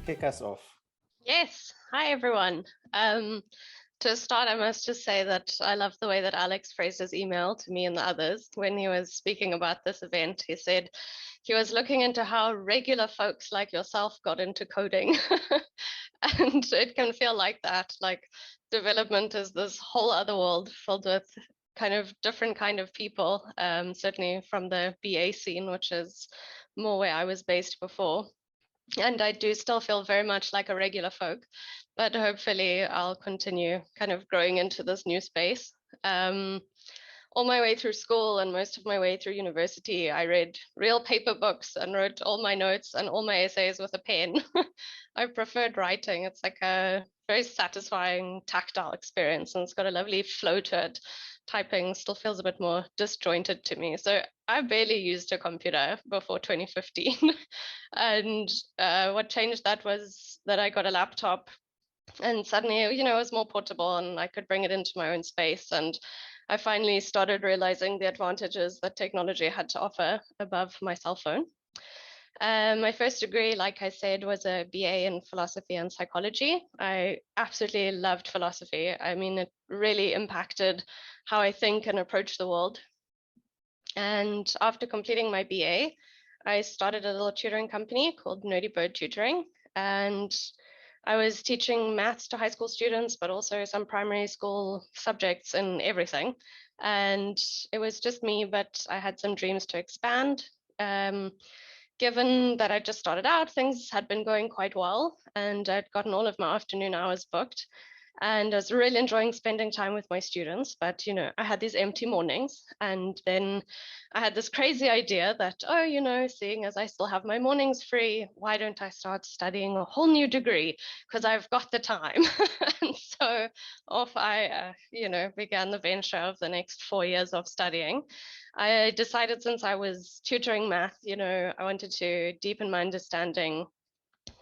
kick us off? Yes. Hi, everyone. To start, I must just say that I love the way that Alex phrased his email to me and the others when he was speaking about this event. He said he was looking into how regular folks like yourself got into coding. And it can feel like that. Like development is this whole other world filled with kind of different kind of people, certainly from the BA scene, which is more where I was based before. And I do still feel very much like a regular folk, but hopefully I'll continue kind of growing into this new space. Um, all my way through school and most of my way through university, I read real paper books and wrote all my notes and all my essays with a pen. I preferred writing. It's like a very satisfying tactile experience, and it's got a lovely flow to it. Typing still feels a bit more disjointed to me. So I barely used a computer before 2015. And what changed that was that I got a laptop, and suddenly, it was more portable and I could bring it into my own space. And I finally started realizing the advantages that technology had to offer above my cell phone. My first degree, like I said, was a BA in philosophy and psychology. I absolutely loved philosophy. I mean, it really impacted how I think and approach the world. And after completing my BA, I started a little tutoring company called Nerdy Bird Tutoring. And I was teaching maths to high school students, but also some primary school subjects and everything. And it was just me, but I had some dreams to expand. Given that I just started out, things had been going quite well, and I'd gotten all of my afternoon hours booked. And I was really enjoying spending time with my students. But, I had these empty mornings. And then I had this crazy idea that, seeing as I still have my mornings free, why don't I start studying a whole new degree? Because I've got the time. And so off I, began the venture of the next 4 years of studying. I decided, since I was tutoring math, I wanted to deepen my understanding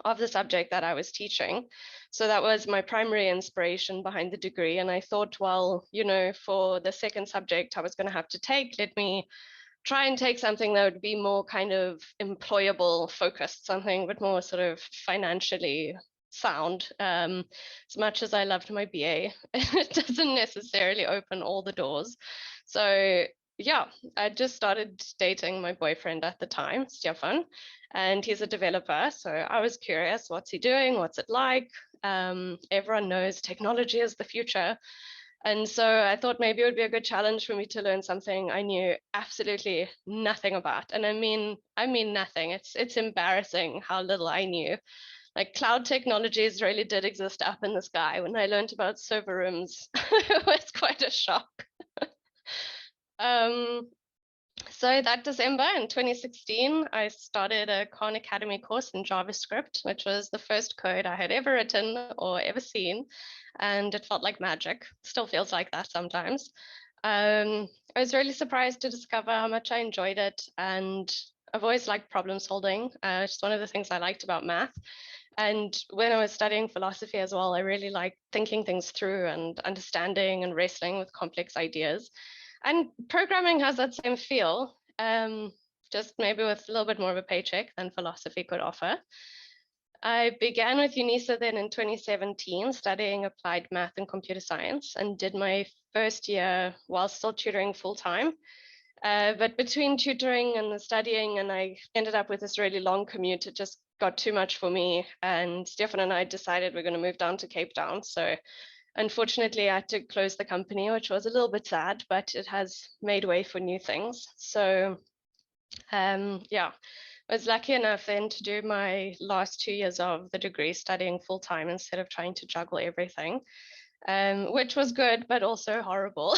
of the subject that I was teaching. So that was my primary inspiration behind the degree. And I thought, well, for the second subject I was going to have to take, let me try and take something that would be more kind of employable focused, something a bit more sort of financially sound. As much as I loved my BA, it doesn't necessarily open all the doors. So yeah, I just started dating my boyfriend at the time, Stefan, and he's a developer. So I was curious, what's he doing? What's it like? Everyone knows technology is the future. And so I thought maybe it would be a good challenge for me to learn something I knew absolutely nothing about. And I mean nothing. It's embarrassing how little I knew. Like cloud technologies really did exist up in the sky. When I learned about server rooms, it was quite a shock. Um, so that December in 2016, I started a Khan Academy course in JavaScript, which was the first code I had ever written or ever seen. And it felt like magic. Still feels like that sometimes. I was really surprised to discover how much I enjoyed it. And I've always liked problem solving. It's one of the things I liked about math. And when I was studying philosophy as well, I really liked thinking things through and understanding and wrestling with complex ideas. And programming has that same feel, just maybe with a little bit more of a paycheck than philosophy could offer. I began with UNISA then in 2017, studying applied math and computer science, and did my first year while still tutoring full time. But between tutoring and the studying, and I ended up with this really long commute, it just got too much for me. And Stefan and I decided we're going to move down to Cape Town. So unfortunately, I had to close the company, which was a little bit sad, but it has made way for new things. So yeah, I was lucky enough then to do my last 2 years of the degree studying full time instead of trying to juggle everything, which was good, but also horrible.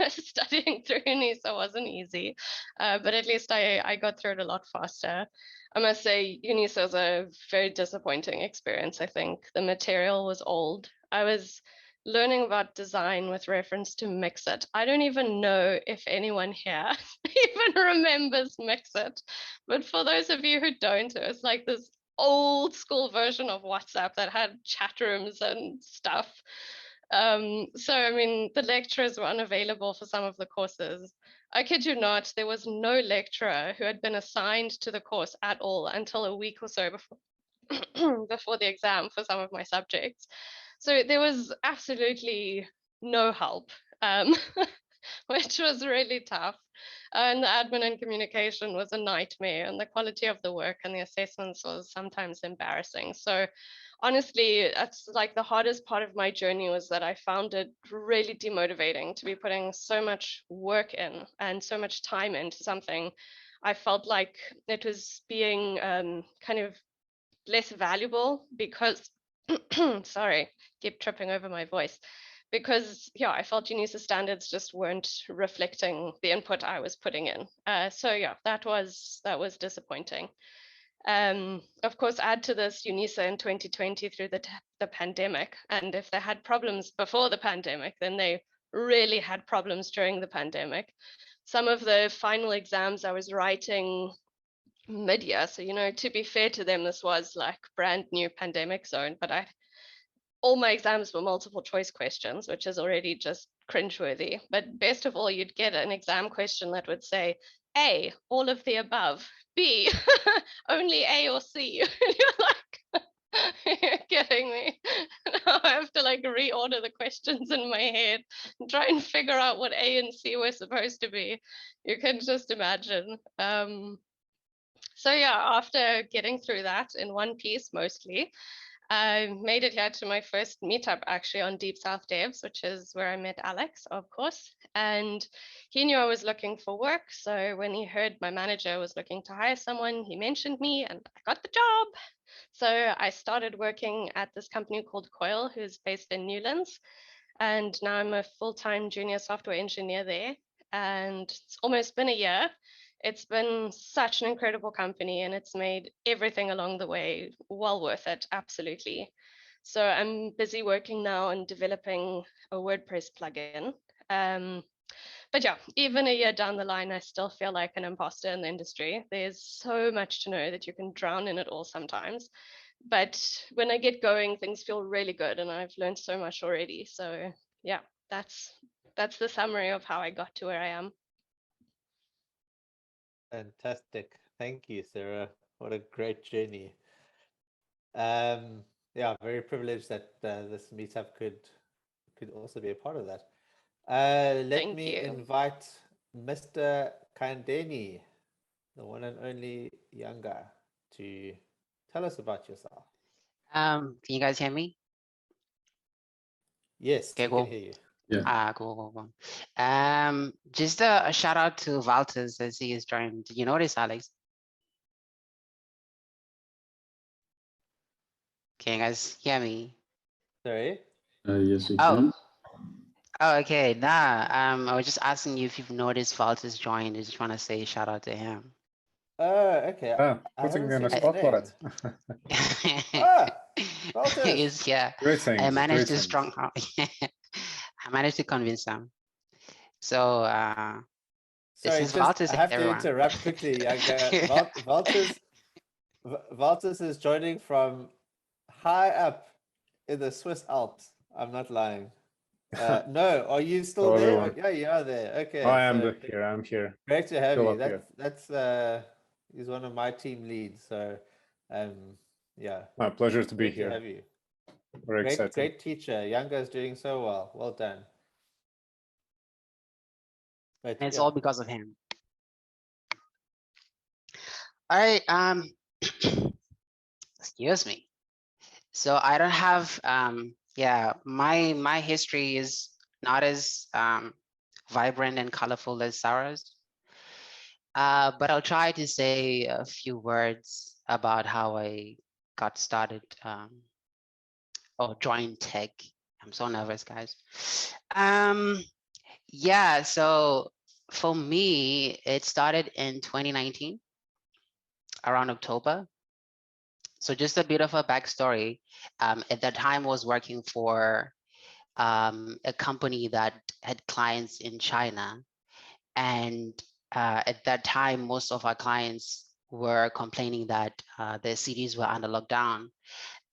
Studying through UNISA wasn't easy, but at least I got through it a lot faster. I must say, UNISA was a very disappointing experience. I think the material was old. I was learning about design with reference to Mixit. I don't even know if anyone here even remembers Mixit. But for those of you who don't, it was like this old school version of WhatsApp that had chat rooms and stuff. So, I mean, the lecturers were unavailable for some of the courses. I kid you not, there was no lecturer who had been assigned to the course at all until a week or so before, before the exam for some of my subjects. So there was absolutely no help, which was really tough. And the admin and communication was a nightmare, and the quality of the work and the assessments was sometimes embarrassing. So honestly, that's like the hardest part of my journey, was that I found it really demotivating to be putting so much work in and so much time into something. I felt like it was being kind of less valuable because, sorry, keep tripping over my voice. Because yeah, I felt UNISA standards just weren't reflecting the input I was putting in. So yeah, that was disappointing. Of course, add to this UNISA in 2020 through the pandemic. And if they had problems before the pandemic, then they really had problems during the pandemic. Some of the final exams I was writing mid-year. So, to be fair to them, this was like brand new pandemic zone, but all my exams were multiple choice questions, which is already just cringeworthy. But best of all, you'd get an exam question that would say, A, all of the above, B, only A or C. And you're like, you're kidding me. Now I have to like reorder the questions in my head and try and figure out what A and C were supposed to be. You can just imagine. So yeah, after getting through that in one piece mostly, I made it here to my first meetup actually on Deep South Devs, which is where I met Alex, of course. And he knew I was looking for work. So when he heard my manager was looking to hire someone, he mentioned me and I got the job. So I started working at this company called Coil, who's based in Newlands. And now I'm a full-time junior software engineer there. And it's almost been a year. It's been such an incredible company, and it's made everything along the way well worth it, absolutely. So I'm busy working now on developing a WordPress plugin. But yeah, even a year down the line, I still feel like an imposter in the industry. There's so much to know that you can drown in it all sometimes. But when I get going, things feel really good, and I've learned so much already. So yeah, that's the summary of how I got to where I am. Fantastic. Thank you, Sarah. What a great journey. Yeah, very privileged that this meetup could also be a part of that. Let Thank me you. invite Mr. Kandeni, the one and only Yanga, to tell us about yourself. Can you guys hear me? Yes, Okay, we cool. can hear you. Yeah. Cool. Just a shout out to Valters as he is joined. Did you notice, Alex? Can you guys hear me? Sorry? Yes, we can. Oh, okay. Nah, I was just asking you if you've noticed Valters joined. I just want to say shout out to him. Oh, okay. Putting me on a spot for it. Valters. Yeah. Great things. I managed to I managed to convince him. So sorry, this is just Valters, I have everyone. to interrupt quickly. Valters is joining from high up in the Swiss Alps. I'm not lying. No, are you still there? Everyone. Yeah, you are there. Okay. I am here. I'm here. Great to have Still you. That's he's one of my team leads. So yeah. My pleasure to be here. To have you. Very exciting. Great teacher. Yanga is doing so well. Well done. But, and it's all because of him. All right. Excuse me. So I don't have my history is not as vibrant and colorful as Sarah's. But I'll try to say a few words about how I got started or joined tech. I'm so nervous, guys. Yeah, so for me, it started in 2019, around October. So just a bit of a backstory. At that time, I was working for a company that had clients in China. And at that time, most of our clients were complaining that their cities were under lockdown.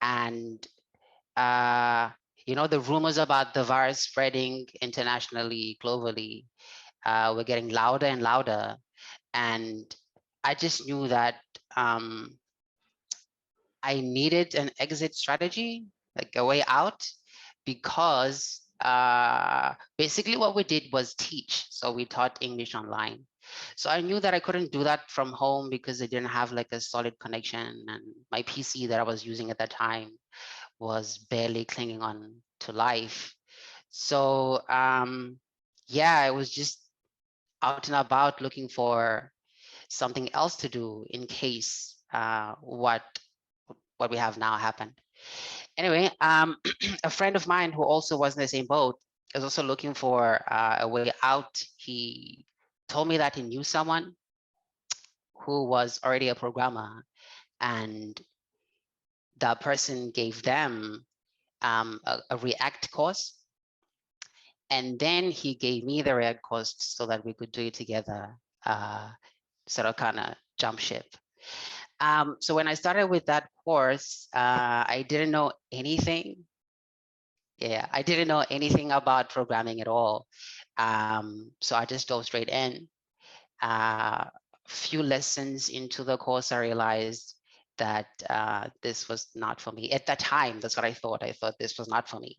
And, the rumors about the virus spreading internationally, globally, were getting louder and louder. And I just knew that I needed an exit strategy, like a way out, because basically what we did was teach. So we taught English online. So I knew that I couldn't do that from home because I didn't have like a solid connection, and my PC that I was using at that time was barely clinging on to life. So yeah, I was just out and about looking for something else to do in case what we have now happened. Anyway, a friend of mine who also was in the same boat is also looking for a way out. He told me that he knew someone who was already a programmer, and that person gave them a React course. And then he gave me the React course so that we could do it together, sort of kind of jump ship. So when I started with that course, I didn't know anything. Yeah, I didn't know anything about programming at all. So I just dove straight in. Few lessons into the course, I realized that this was not for me. At that time, that's what I thought. I thought this was not for me.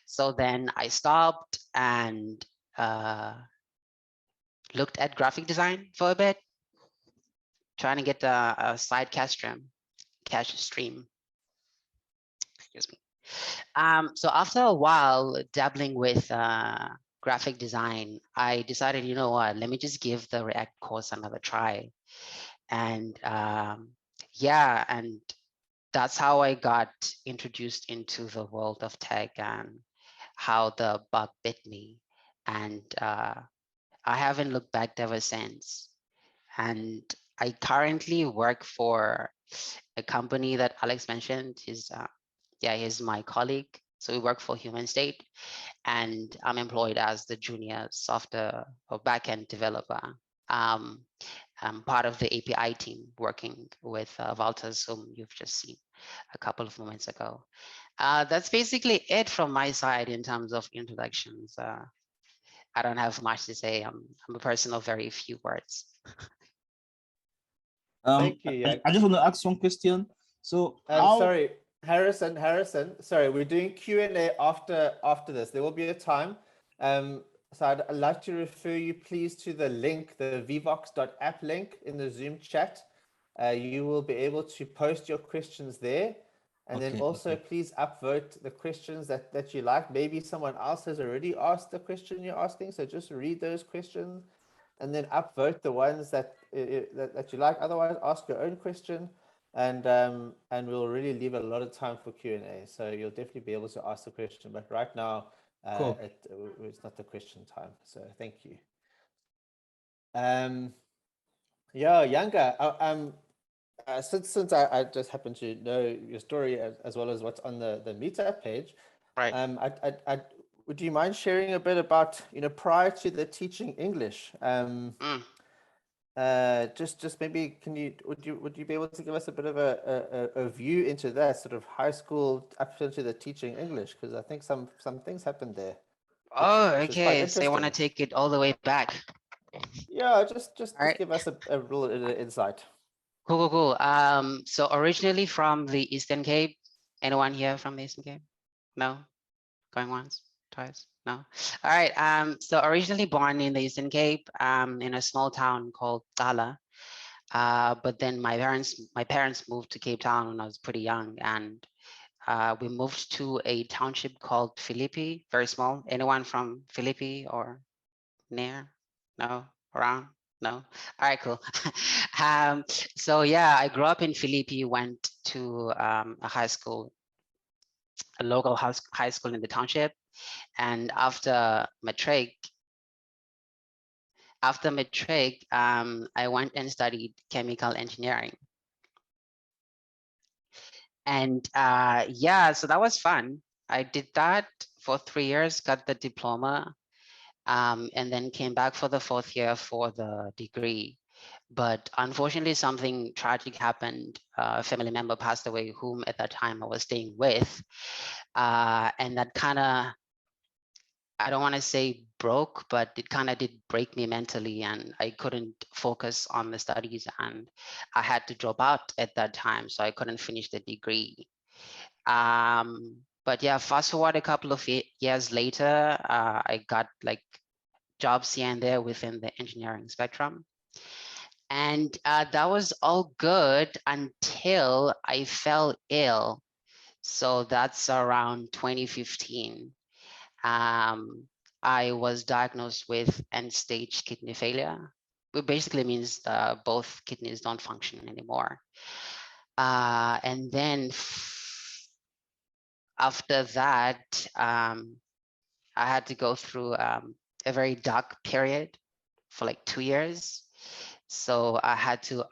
So then I stopped and looked at graphic design for a bit, trying to get a side cash stream. Excuse me. So after a while dabbling with graphic design, I decided, you know what, let me just give the React course another try. And yeah, and that's how I got introduced into the world of tech and how the bug bit me. And I haven't looked back ever since. And I currently work for a company that Alex mentioned. He's my colleague. So we work for Human State, and I'm employed as the junior software or backend developer. I'm part of the API team working with Valters, whom you've just seen a couple of moments ago. That's basically it from my side in terms of introductions. I don't have much to say. I'm a person of very few words. Thank you. I just want to ask one question. So sorry, Harrison. Sorry, we're doing Q&A after this. There will be a time. So I'd like to refer you please to the link, the vvox.app link in the Zoom chat. You will be able to post your questions there. And then also please upvote the questions that you like. Maybe someone else has already asked the question you're asking. So just read those questions and then upvote the ones that you like. Otherwise, ask your own question, and we'll really leave a lot of time for Q&A. So you'll definitely be able to ask the question. But right now, cool. It's not the question time. So thank you. Yeah, Yanga. Since I just happen to know your story as well as what's on the meetup page, right? Would you mind sharing a bit about, prior to the teaching English, just maybe would you be able to give us a bit of a view into that sort of high school up into the teaching English, because I think some things happened there. Oh, okay. So you want to take it all the way back? Yeah, just right. give us a little insight. Cool. So originally from the Eastern Cape. Anyone here from the Eastern Cape? No? Going once, twice? No? All right. So originally born in the Eastern Cape, in a small town called Tala. But then my parents moved to Cape Town when I was pretty young, and we moved to a township called Philippi, very small. Anyone from Philippi or near? No? Around? No? All right, cool. So yeah, I grew up in Philippi, went to a high school, a local high school in the township. And after matric, I went and studied chemical engineering. And yeah, so that was fun. I did that for 3 years, got the diploma, and then came back for the 4th year for the degree. But unfortunately, something tragic happened. A family member passed away, whom at that time I was staying with. And that kind of I don't want to say broke, but it kind of did break me mentally, and I couldn't focus on the studies, and I had to drop out at that time, so I couldn't finish the degree. But yeah, fast forward a couple of years later, I got like jobs here and there within the engineering spectrum. And that was all good until I fell ill. So that's around 2015. I was diagnosed with end-stage kidney failure, which basically means both kidneys don't function anymore. And then after that, I had to go through a very dark period for like 2 years. So I had to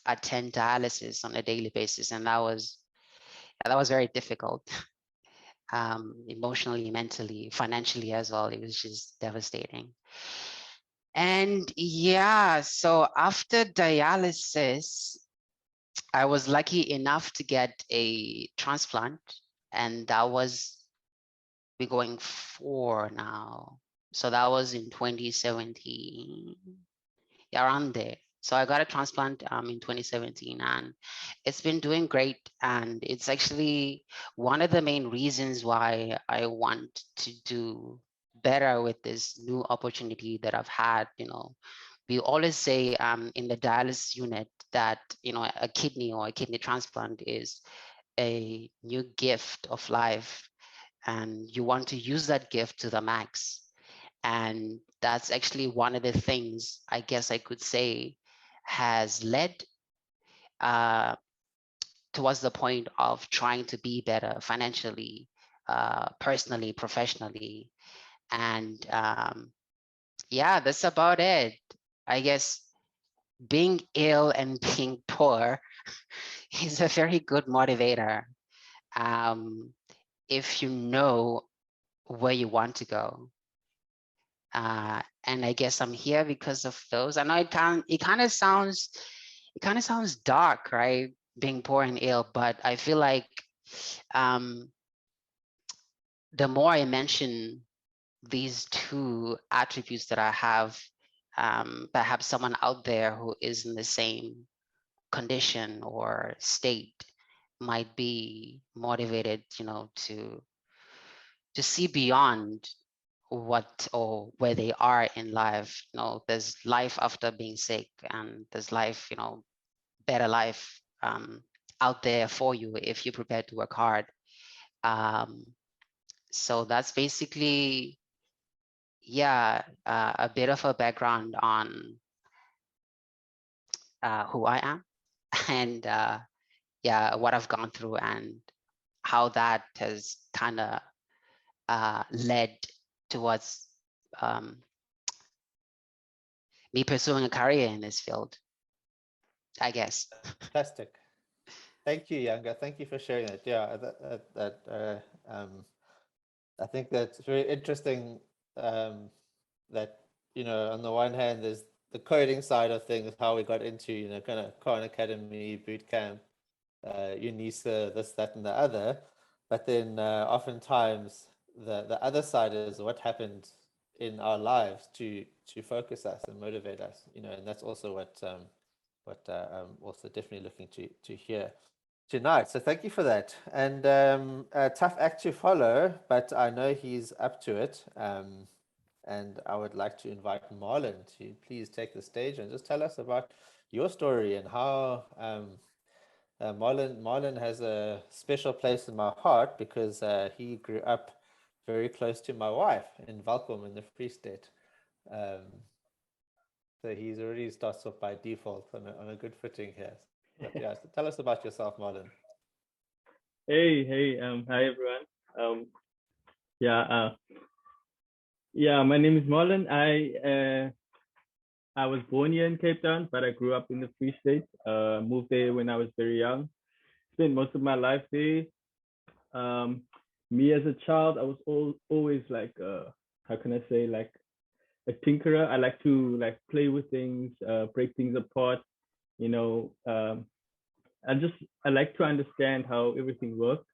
attend dialysis on a daily basis, and that was very difficult. Emotionally, mentally, financially as well. It was just devastating. And yeah, so after dialysis, I was lucky enough to get a transplant, and that was we're going 4 now. So that was in 2017, yeah, around there. So I got a transplant in 2017, and it's been doing great. And it's actually one of the main reasons why I want to do better with this new opportunity that I've had. You know, we always say in the dialysis unit that, you know, a kidney or a kidney transplant is a new gift of life, and you want to use that gift to the max. And that's actually one of the things I guess I could say has led towards the point of trying to be better financially, personally, professionally. And yeah, that's about it. I guess being ill and being poor is a very good motivator if you know where you want to go. And I guess I'm here because of those. I know it kind of sounds dark, right? Being poor and ill, but I feel like the more I mention these two attributes that I have, perhaps someone out there who is in the same condition or state might be motivated, you know, to see beyond what or where they are in life. You know, there's life after being sick, and there's life, you know, better life out there for you if you prepare to work hard. So that's basically, yeah, a bit of a background on who I am and yeah, what I've gone through and how that has kind of led towards me pursuing a career in this field, I guess. Fantastic. Thank you, Yanga. Thank you for sharing it. Yeah, I think that's very interesting. That, you know, on the one hand, there's the coding side of things, how we got into, you know, kind of Khan Academy, boot camp, UNISA, this, that, and the other. But then oftentimes the other side is what happened in our lives to focus us and motivate us, you know, and that's also what I'm also definitely looking to hear tonight. So thank you for that. And a tough act to follow, but I know he's up to it. And I would like to invite Marlon to please take the stage and just tell us about your story and how Marlon has a special place in my heart because he grew up very close to my wife in Welkom in the Free State. So he's already starts off by default on a good footing here. But yeah, so tell us about yourself, Marlon. Hey, hi everyone. My name is Marlon. I was born here in Cape Town, but I grew up in the Free State. Moved there when I was very young. Spent most of my life there. Me as a child, I was always like, how can I say, like a tinkerer. I like to like play with things, break things apart. You know, I like to understand how everything works.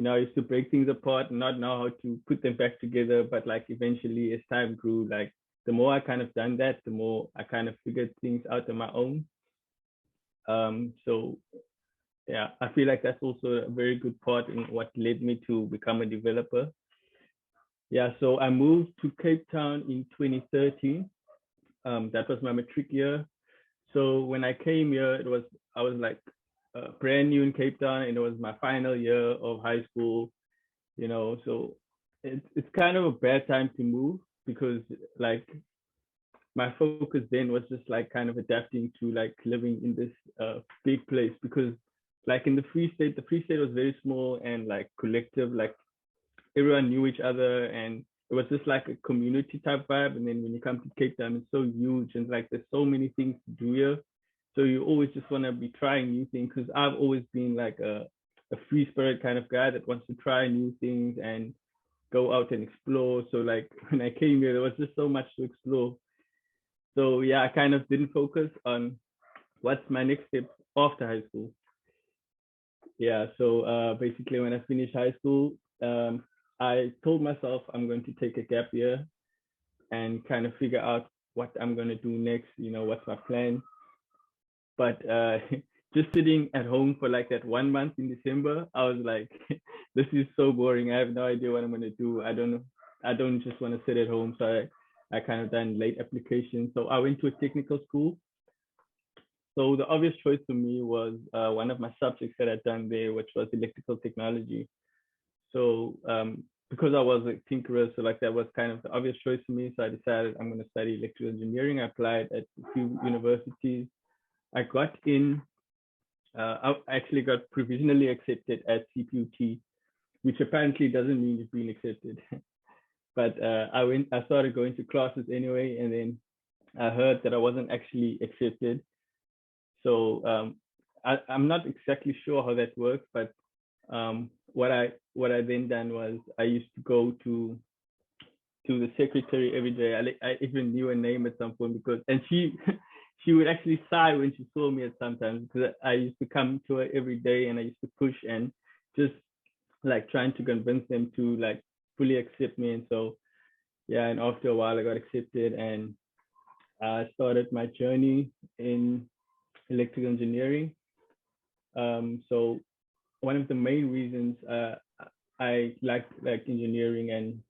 I used to break things apart and not know how to put them back together. But like eventually, as time grew, like the more I kind of done that, the more I kind of figured things out on my own. So yeah, I feel like that's also a very good part in what led me to become a developer. Yeah, so I moved to Cape Town in 2013. That was my matric year. So when I came here, I was like brand new in Cape Town, and it was my final year of high school. So it's kind of a bad time to move, because like my focus then was just like kind of adapting to like living in this big place, because like in the Free State was very small and like collective, like everyone knew each other, and it was just like a community type vibe. And then when you come to Cape Town, it's so huge, and like there's so many things to do here. So you always just want to be trying new things, because I've always been like a free spirit kind of guy that wants to try new things and go out and explore. So like when I came here, there was just so much to explore. So yeah, I kind of didn't focus on what's my next step after high school. Yeah, so basically when I finished high school, I told myself I'm going to take a gap year and kind of figure out what I'm going to do next, what's my plan. But just sitting at home for like that 1 month in December, I was like, this is so boring. I have no idea what I'm going to do. I don't just want to sit at home. So I kind of done late application. So I went to a technical school. So the obvious choice for me was one of my subjects that I'd done there, which was electrical technology. So because I was a tinkerer, so like that was kind of the obvious choice for me. So I decided I'm going to study electrical engineering. I applied at a few universities. I got in, I actually got provisionally accepted at CPUT, which apparently doesn't mean you've been accepted. But I started going to classes anyway, and then I heard that I wasn't actually accepted. So I'm not exactly sure how that works, but what I then done was I used to go to the secretary every day. I even knew her name at some point, and she would actually sigh when she saw me at sometimes, because I used to come to her every day, and I used to push and just like trying to convince them to like fully accept me. And so yeah, and after a while I got accepted, and I started my journey in electrical engineering. So one of the main reasons I like engineering and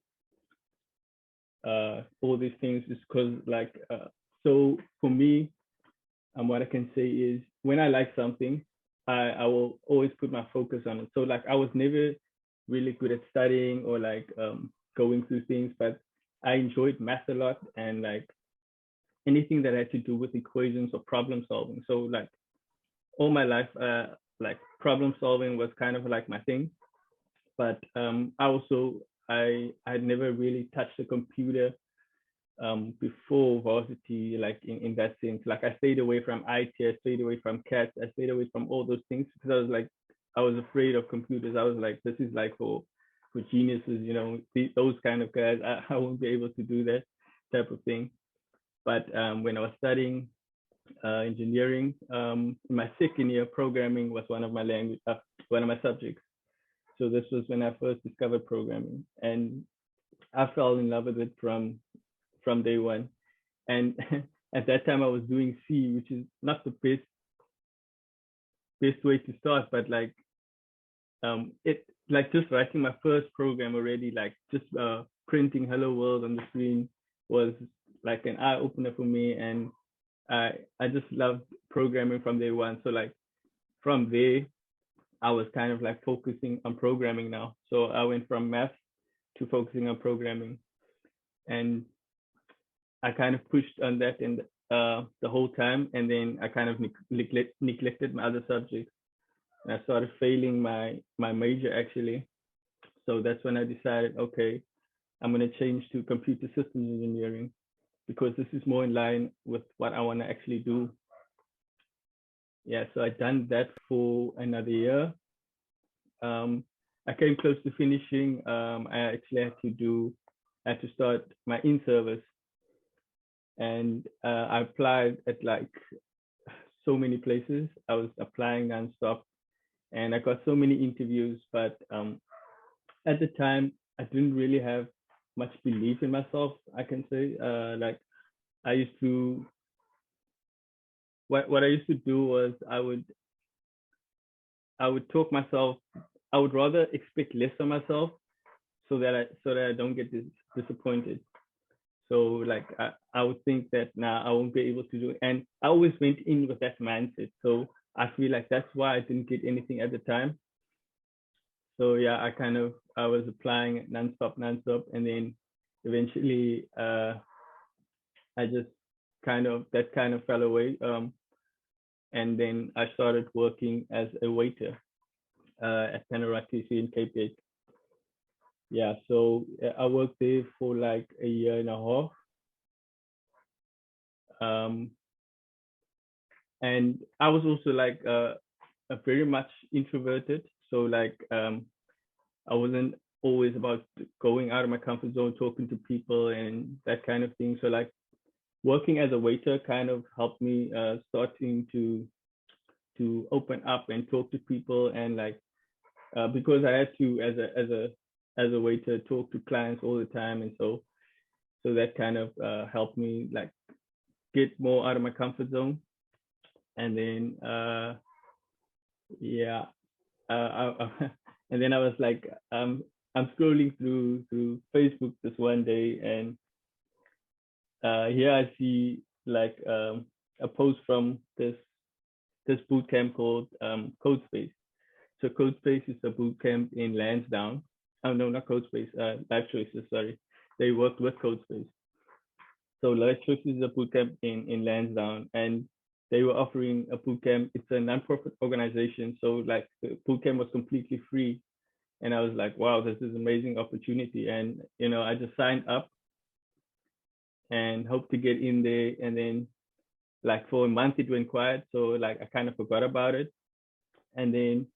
all these things is because like so for me, what I can say is when I like something, I will always put my focus on it. So like I was never really good at studying or like going through things, but I enjoyed math a lot, and like anything that had to do with equations or problem solving. So like all my life, like problem solving was kind of like my thing. But I had never really touched a computer before varsity, like in that sense. Like I stayed away from IT, I stayed away from CAT, I stayed away from all those things, because I was afraid of computers. I was like, this is like for geniuses, those kind of guys. I won't be able to do that type of thing. But when I was studying engineering, in my second year, programming was one of my subjects. So this was when I first discovered programming, and I fell in love with it from day one. And at that time I was doing C, which is not the best way to start, but like it like just writing my first program already, like just printing hello world on the screen was like an eye opener for me, and I just loved programming from day one. So like from there I was kind of like focusing on programming now. So I went from math to focusing on programming, and I kind of pushed on that and the whole time, and then I kind of neglected my other subjects, and I started failing my major actually. So that's when I decided, okay, I'm going to change to computer systems engineering, because this is more in line with what I want to actually do. Yeah, so I done that for another year. I came close to finishing. I actually had to start my in-service, and I applied at like so many places. I was applying nonstop, and I got so many interviews, but at the time, I didn't really have much belief in myself, I can say. Like I used to, what I used to do was I would talk myself, I would rather expect less of myself so that I don't get disappointed. So like I would think that nah, I won't be able to do it. And I always went in with that mindset. So I feel like that's why I didn't get anything at the time. So yeah, I was applying nonstop, and then eventually I just that kind of fell away. And then I started working as a waiter at Panorama in Cape Gate. Yeah, so I worked there for like a year and a half. And I was also like a very much introverted. So like I wasn't always about going out of my comfort zone, talking to people and that kind of thing. So like working as a waiter kind of helped me starting to open up and talk to people, and like because I had to as a waiter talk to clients all the time, and so that kind of helped me like get more out of my comfort zone. And then yeah, and then I was like I'm scrolling through Facebook this one day, and here I see like a post from this boot camp called CodeSpace. So CodeSpace is a boot camp in Lansdowne. Oh no, not CodeSpace. Life Choices. Sorry, they worked with CodeSpace. So Life Choices is a boot camp in Lansdowne, and they were offering a boot camp. It's a non-profit organization, so like the boot camp was completely free, and I was like, wow, this is an amazing opportunity. And you know, I just signed up and hoped to get in there, and then like for a month it went quiet, so like I kind of forgot about it. And then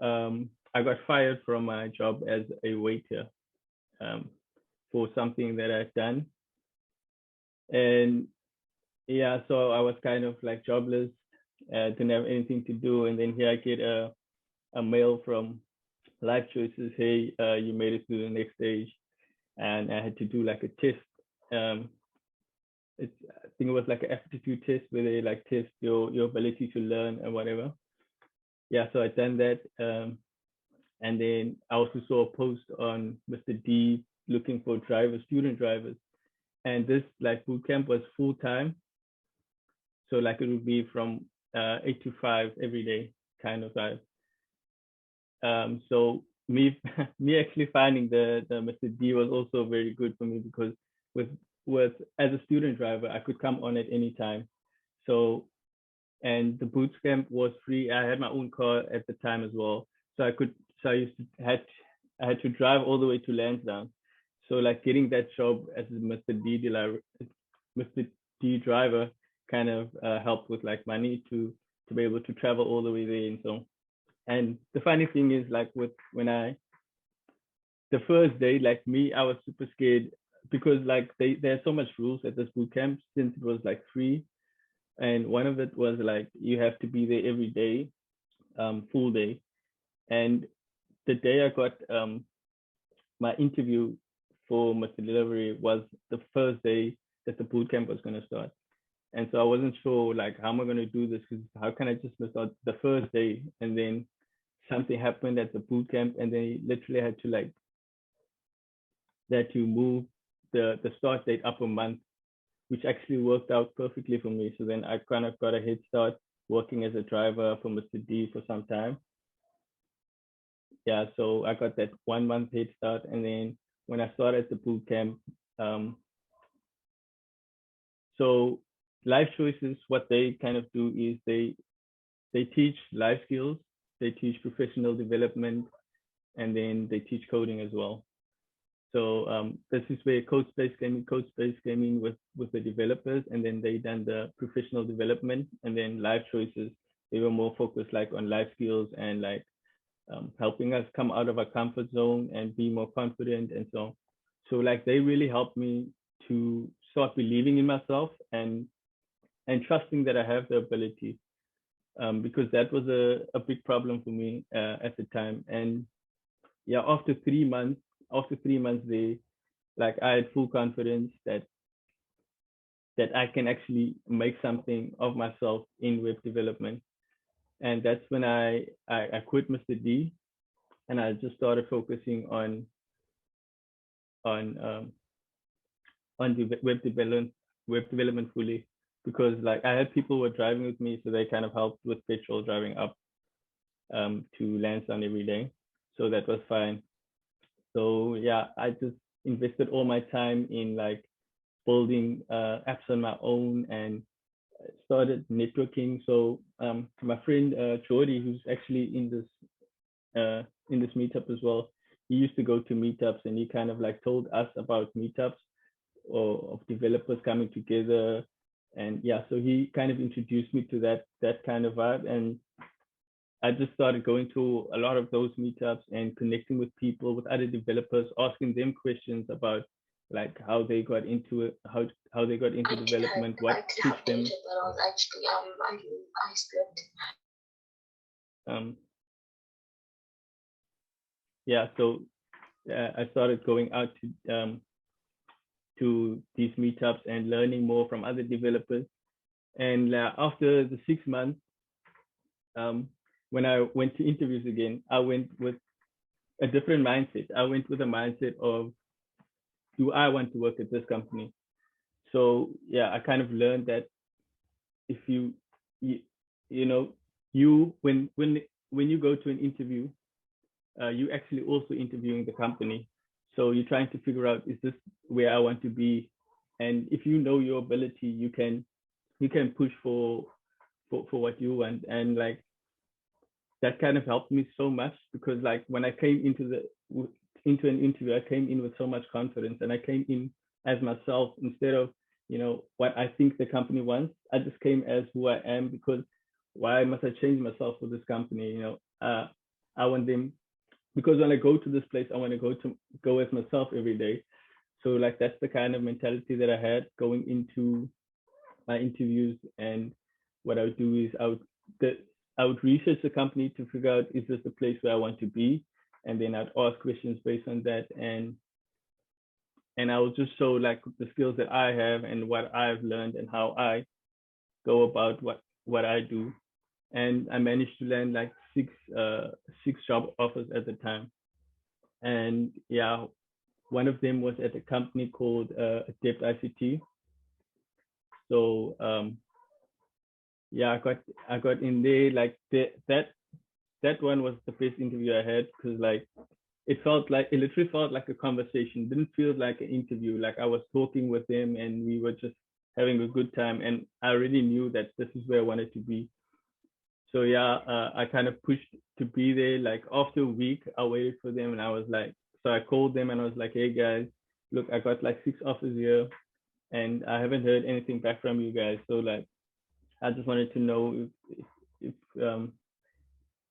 I got fired from my job as a waiter for something that I'd done. And yeah, so I was kind of like jobless, didn't have anything to do. And then here I get a mail from Life Choices, hey, you made it to the next stage. And I had to do like a test. I think it was like an aptitude test where they like test your ability to learn and whatever. Yeah, so I done that. And then I also saw a post on Mr. D looking for drivers, student drivers. And this like boot camp was full time. So like it would be from 8 to 5 every day kind of vibe. So me actually finding the Mr. D was also very good for me, because with as a student driver, I could come on at any time. So, and the boot camp was free. I had my own car at the time as well. So I had to drive all the way to Lansdowne. So like getting that job as a Mr. D driver kind of helped with like money to be able to travel all the way there. And so, and the funny thing is like the first day, like me, I was super scared, because like there's so much rules at this boot camp since it was like free. And one of it was like you have to be there every day, full day. And the day I got my interview for Mr. Delivery was the first day that the boot camp was going to start. And so I wasn't sure like how am I going to do this, because how can I just miss out the first day? And then something happened at the boot camp, and they literally had to move the start date up a month, which actually worked out perfectly for me. So then I kind of got a head start working as a driver for Mr. D for some time. Yeah, so I got that 1 month head start. And then when I started the boot camp, so Life Choices, what they kind of do is they teach life skills, they teach professional development, and then they teach coding as well. So this is where CodeSpace came in with the developers, and then they done the professional development. And then Life Choices, they were more focused like on life skills and like helping us come out of our comfort zone and be more confident. And so like they really helped me to start believing in myself and trusting that I have the ability, because that was a big problem for me at the time. And yeah, after 3 months, they like I had full confidence that I can actually make something of myself in web development. And that's when I quit Mr. D, and I just started focusing on on the web development fully, because like I had people who were driving with me, so they kind of helped with petrol driving up to Lansdowne every day, so that was fine. So yeah, I just invested all my time in like building apps on my own and started networking. So my friend Jordy, who's actually in this meetup as well, he used to go to meetups, and he kind of like told us about meetups or of developers coming together. And yeah, so he kind of introduced me to that kind of vibe, and I just started going to a lot of those meetups and connecting with people, with other developers, asking them questions about like how they got into it, how they got into development, what pushed them. Yeah, so I started going out to these meetups and learning more from other developers. And after the 6 months, when I went to interviews again, I went with a different mindset. I went with a mindset of, do I want to work at this company? So yeah, I kind of learned that if you know, when you go to an interview, you actually also interviewing the company. So you're trying to figure out, is this where I want to be? And if you know your ability, you can push for what you want. And like that kind of helped me so much, because like when I came into an interview, I came in with so much confidence, and I came in as myself instead of, you know, what I think the company wants. I just came as who I am, because why must I change myself for this company? You know, I want them, because when I go to this place, I want to go as myself every day. So like that's the kind of mentality that I had going into my interviews. And what I would do is I would research the company to figure out, is this the place where I want to be? And then I'd ask questions based on that, and I will just show like the skills that I have and what I've learned and how I go about what I do. And I managed to land like six job offers at the time. And yeah, one of them was at a company called Adept ICT. So yeah, I got in there. Like that one was the best interview I had, because like it literally felt like a conversation. It didn't feel like an interview. Like I was talking with them and we were just having a good time, and I already knew that this is where I wanted to be. So yeah, I kind of pushed to be there. Like after a week, I waited for them, and I was like, so I called them and I was like, hey guys, look, I got like 6 offers here, and I haven't heard anything back from you guys. So like, I just wanted to know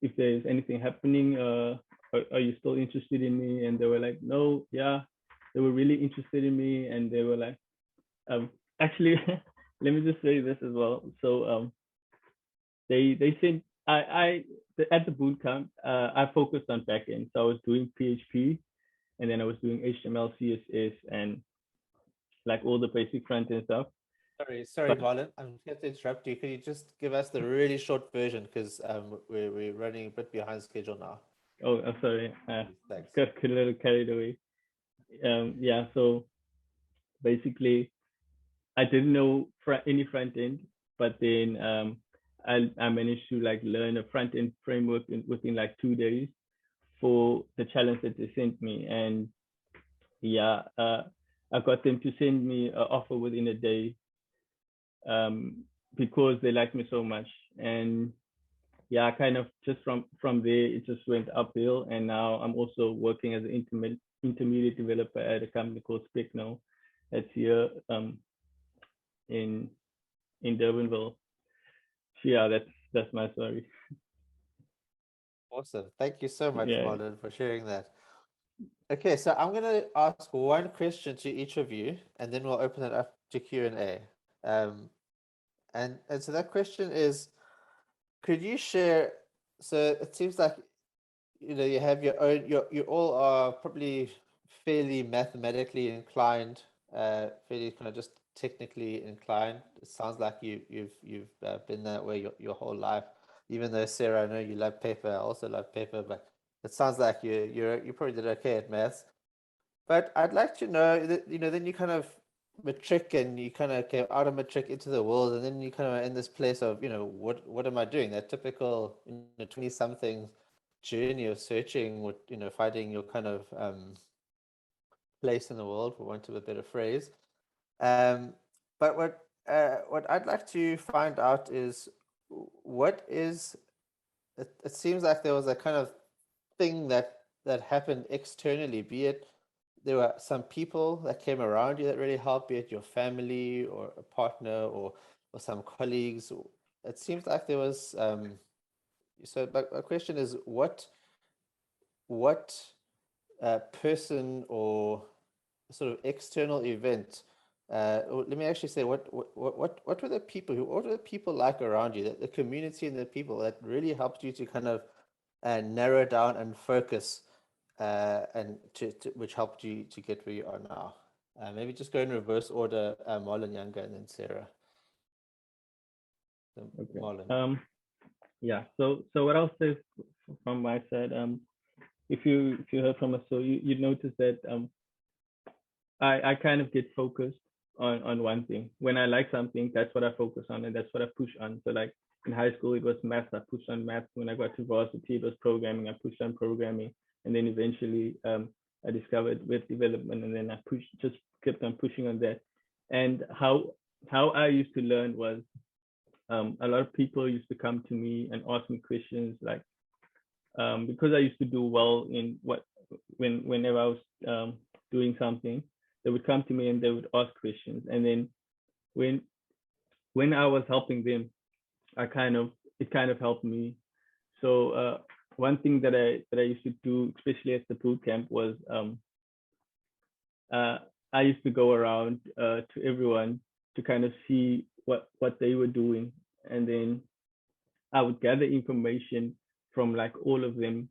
if there's anything happening. Are you still interested in me? And they were like, no, yeah, they were really interested in me, and they were like, actually, let me just say this as well. So they sent at the boot camp, I focused on backend. So I was doing PHP, and then I was doing HTML, CSS, and like all the basic front end stuff. Sorry, Marlon. I'm going to interrupt you. Can you just give us the really short version, because we're running a bit behind schedule now. Oh, I'm sorry. Thanks. Got a little carried away. Yeah. So basically, I didn't know any front end, but then I managed to like learn a front end framework within like 2 days for the challenge that they sent me. And yeah, I got them to send me an offer within a day, because they liked me so much. And yeah, kind of just from there, it just went uphill. And now I'm also working as an intermediate developer at a company called Specno. That's here in Durbanville. So yeah, that's my story. Awesome. Thank you so much, Yeah. Marlon, for sharing that. Okay, so I'm going to ask one question to each of you, and then we'll open it up to Q&A. And so that question is, could you share, so it seems like you have your own. You all are probably fairly mathematically inclined, fairly kind of just technically inclined. It sounds like you've been that way your whole life. Even though Sarah, I know you love paper, I also love paper, but it sounds like you probably did okay at maths. But I'd like to know that then you kind of matric and you kind of came out of matric into the world, and then you kind of in this place of what am I doing? That typical 20-something journey of searching, finding your kind of place in the world, for want of a better phrase. But what I'd like to find out is what is it seems like there was a kind of thing that happened externally, be it there were some people that came around you that really helped, be it your family or a partner or some colleagues. It seems like there was so my question is what person or sort of external event, let me actually say what were the people what were the people like around you, the community and the people that really helped you to kind of narrow down and focus, and to which helped you to get where you are now. Maybe just go in reverse order, Marlon, Yanga, and then Sarah. So, Okay. Marlon. Yeah. So what I'll say from my side, if you heard from us, so you notice that I kind of get focused on one thing. When I like something, that's what I focus on and that's what I push on. So like in high school, it was math. I pushed on math. When I got to varsity, it was programming. I pushed on programming, and then eventually I discovered web development, and then I just kept on pushing on that. And how I used to learn was a lot of people used to come to me and ask me questions like because I used to do well in whenever I was doing something, they would come to me and they would ask questions, and then when I was helping them, it kind of helped me. So one thing that I used to do, especially at the boot camp, was I used to go around to everyone to kind of see what they were doing, and then I would gather information from like all of them.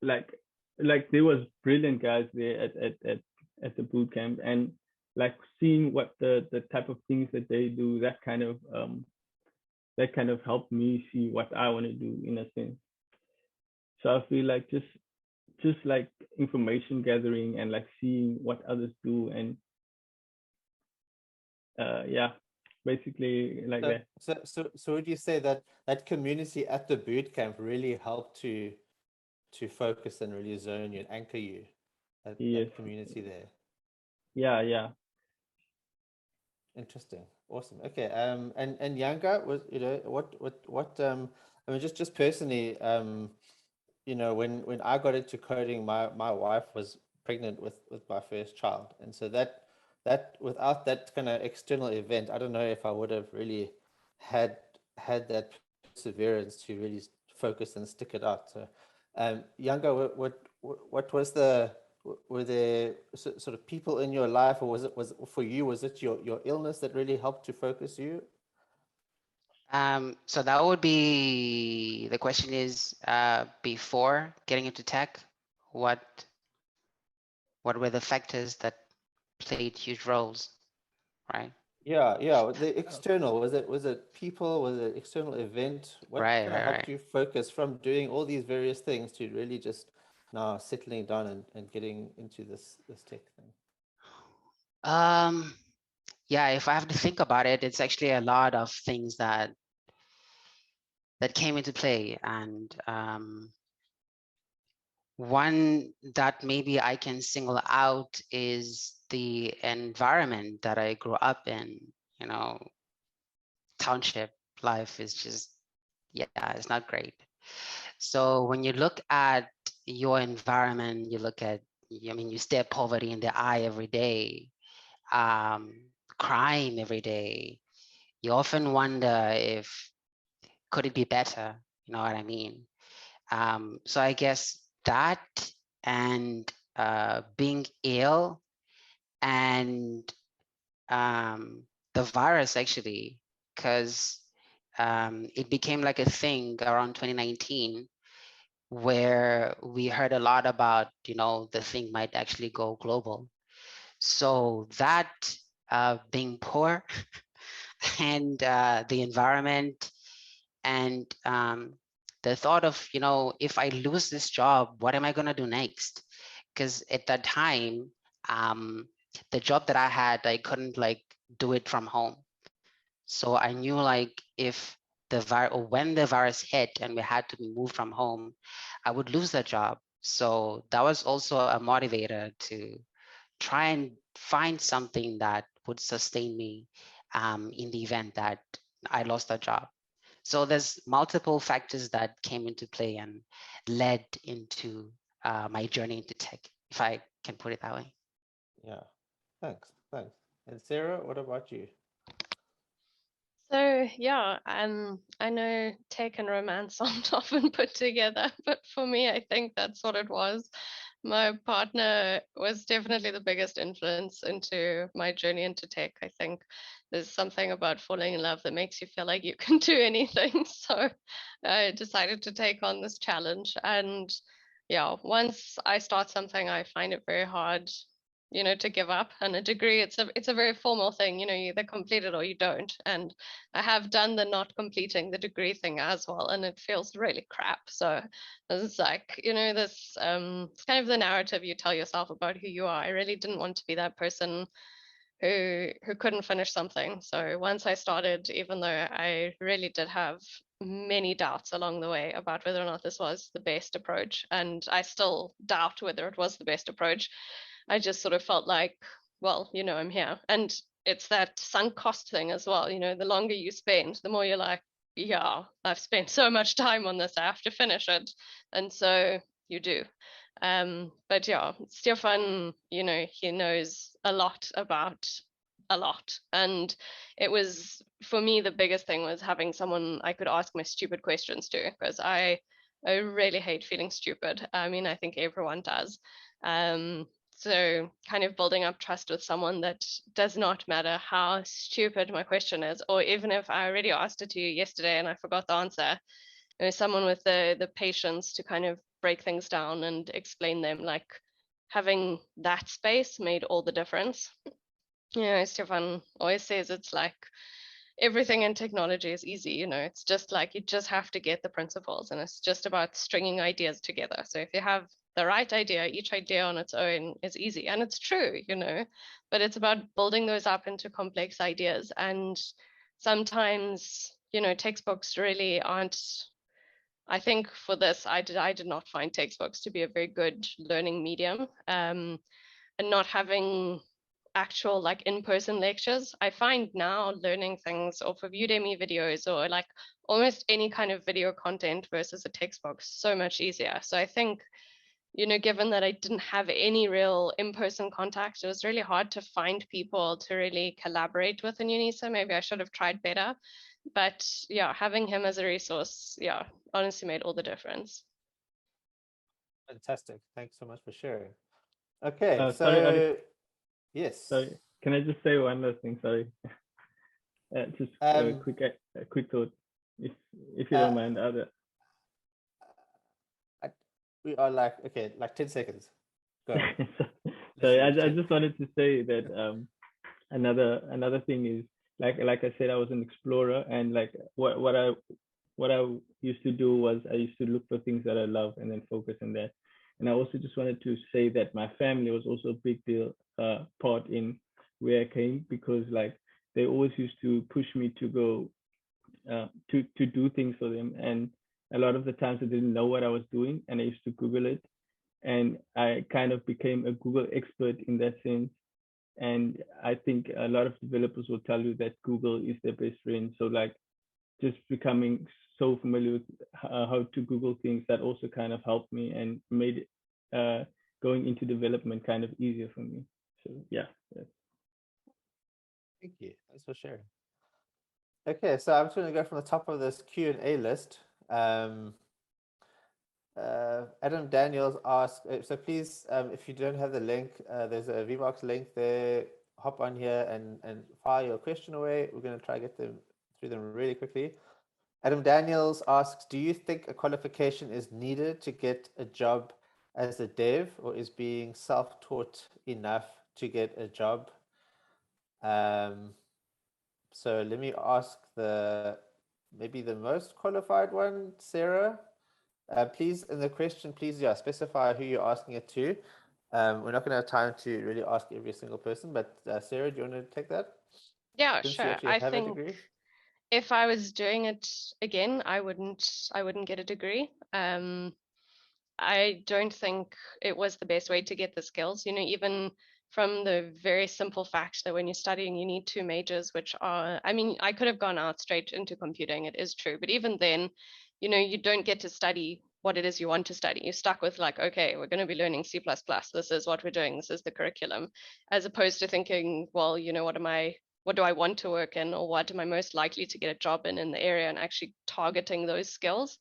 Like there was brilliant guys there at the boot camp, and like seeing what the type of things that they do, that kind of helped me see what I want to do in a sense. So I feel like just like information gathering and like seeing what others do, and yeah, basically like that. So would you say that community at the boot camp really helped to focus and really zone you and anchor you, Yes. that community there? Yeah. Interesting. Awesome. Okay. And Yanga, was what I mean, just personally, when I got into coding, my wife was pregnant with my first child, and so that without that kind of external event, I don't know if I would have really had that perseverance to really focus and stick it out. So, Yanga, what was were there sort of people in your life, or was it for you? Was it your illness that really helped to focus you? So that would be, the question is, before getting into tech, what were the factors that played huge roles, right? Yeah. The external, was it people? Was it external event? What Right, kind of right, helped right. you focus from doing all these various things to really just now settling down and getting into this tech thing? Yeah, if I have to think about it, it's actually a lot of things that came into play, and one that maybe I can single out is the environment that I grew up in. You know, township life is just, yeah, it's not great. So when you look at your environment, you look at, I mean, you stare poverty in the eye every day, crime every day. You often wonder if, could it be better? You know what I mean? So I guess that, and being ill, and the virus actually, because it became like a thing around 2019, where we heard a lot about, the thing might actually go global. So that being poor and the environment and the thought of, if I lose this job, what am I going to do next? Because at that time, the job that I had, I couldn't like do it from home. So I knew like if when the virus hit and we had to move from home, I would lose that job. So that was also a motivator to try and find something that would sustain me in the event that I lost that job. So there's multiple factors that came into play and led into my journey into tech, if I can put it that way. Yeah, thanks. And Sarah, what about you? So yeah, I know tech and romance aren't often put together, but for me, I think that's what it was. My partner was definitely the biggest influence into my journey into tech. I think there's something about falling in love that makes you feel like you can do anything. So I decided to take on this challenge. And yeah, once I start something, I find it very hard, to give up. And a degree, it's a very formal thing, you either complete it or you don't. And I have done the not completing the degree thing as well, and it feels really crap. So it's like, this it's kind of the narrative you tell yourself about who you are. I really didn't want to be that person who couldn't finish something. So once I started, even though I really did have many doubts along the way about whether or not this was the best approach, and I still doubt whether it was the best approach, I just sort of felt like, well, I'm here. And it's that sunk cost thing as well. The longer you spend, the more you're like, yeah, I've spent so much time on this, I have to finish it. And so you do. But yeah, Stefan, he knows a lot about a lot. And it was, for me, the biggest thing was having someone I could ask my stupid questions to, because I really hate feeling stupid. I mean, I think everyone does. So kind of building up trust with someone that does not matter how stupid my question is, or even if I already asked it to you yesterday and I forgot the answer, someone with the patience to kind of break things down and explain them, like having that space made all the difference. Stefan always says it's like everything in technology is easy, it's just like you just have to get the principles, and it's just about stringing ideas together. So if you have the right idea, each idea on its own is easy, and it's true, but it's about building those up into complex ideas. And sometimes, textbooks really aren't, I think for this, I did not find textbooks to be a very good learning medium. And not having actual like in-person lectures, I find now learning things off of Udemy videos or like almost any kind of video content versus a textbook so much easier. So I think, given that I didn't have any real in-person contact, it was really hard to find people to really collaborate with in UNISA. Maybe I should have tried better. But yeah, having him as a resource, yeah, honestly made all the difference. Fantastic. Thanks so much for sharing. Okay, so sorry, yes. Sorry, can I just say one last thing? Sorry, just a quick thought, if you don't mind. We are like 10 seconds. Go. Sorry, I just wanted to say that another thing is like I said, I was an explorer, and like what I used to do was I used to look for things that I love and then focus on that. And I also just wanted to say that my family was also a big deal part in where I came, because like they always used to push me to go to do things for them, and a lot of the times I didn't know what I was doing, and I used to Google it, and I kind of became a Google expert in that sense. And I think a lot of developers will tell you that Google is their best friend. So like just becoming so familiar with how to Google things, that also kind of helped me and made going into development kind of easier for me. So yeah. Thank you. Thanks for sharing. Okay, so I'm just going to go from the top of this Q&A list. Adam Daniels asked, so please, if you don't have the link, there's a VBox link there. Hop on here and fire your question away. We're going to try to get through them really quickly. Adam Daniels asks, do you think a qualification is needed to get a job as a dev, or is being self-taught enough to get a job? So let me ask maybe the most qualified one, Sarah. Please, in the question, please, specify who you're asking it to. We're not going to have time to really ask every single person, but Sarah, do you want to take that? Yeah, Since sure. you actually I have a think degree? if I was doing it again, I wouldn't get a degree. I don't think it was the best way to get the skills. You know, even from the very simple fact that when you're studying, you need 2 majors, which are, I mean, I could have gone out straight into computing, it is true. But even then, you know, you don't get to study what it is you want to study. You're stuck with like, okay, we're going to be learning C++. This is what we're doing. This is the curriculum. As opposed to thinking, well, you know, what do I want to work in, or what am I most likely to get a job in the area, and actually targeting those skills.